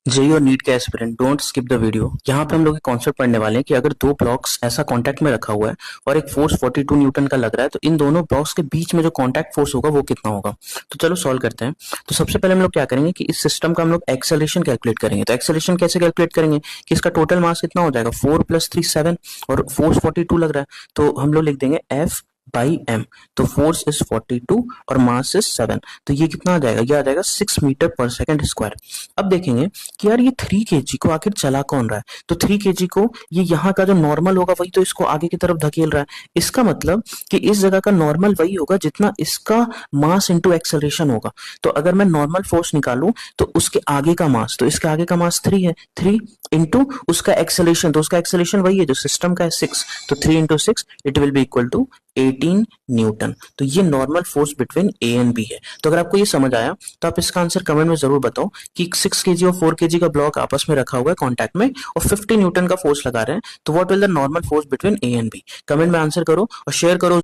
JEE और NEET के aspirant don't skip the video. यहाँ पे हम लोग एक कॉन्सेप्ट पढ़ने वाले हैं कि अगर दो ब्लॉक्स ऐसा कांटेक्ट में रखा हुआ है और एक फोर्स 42 न्यूटन का लग रहा है, तो इन दोनों ब्लॉक्स के बीच में जो कांटेक्ट फोर्स होगा वो कितना होगा। तो चलो सॉल्व करते हैं। तो सबसे पहले हम लोग क्या करेंगे कि इस सिस्टम का हम लोग एक्सेलरेशन कैलकुलेट करेंगे। तो एक्सेलरेशन कैसे कैलकुलेट करेंगे कि इसका टोटल मास कितना हो जाएगा, 4 + 3 7 और फोर्स 42 लग रहा है, तो हम लोग लिख देंगे F बाई एम। तो फोर्स इज 42 और मास इज 7, तो ये कितना आ जाएगा, ये आ जाएगा 6 मीटर पर सेकंड स्क्वायर। अब देखेंगे कि यार ये 3 केजी को आखिर चला कौन रहा है। तो 3 केजी को ये यहाँ का जो नॉर्मल होगा वही तो इसको आगे की तरफ धकेल रहा है। इसका मतलब कि इस जगह का नॉर्मल वही होगा जितना इसका मास इंटू एक्सेलरेशन होगा। तो अगर मैं नॉर्मल फोर्स निकालूं तो उसके आगे का मास, तो इसके आगे का मास 3 है, 3 इंटू उसका एक्सेलरेशन, तो उसका एक्सेलरेशन वही है जो सिस्टम का है 6, तो 3 into 6 it will be equal to 18 newton. तो ये normal force between A and B है। तो अगर आपको ये समझ आया तो आप इसका आंसर कमेंट में जरूर बताओ कि 6 केजी और 4 केजी का ब्लॉक आपस में रखा हुआ है कांटेक्ट में और 50 न्यूटन का फोर्स लगा रहे हैं, तो what will the normal force between A and B. Comment में आंसर करो और शेयर करो।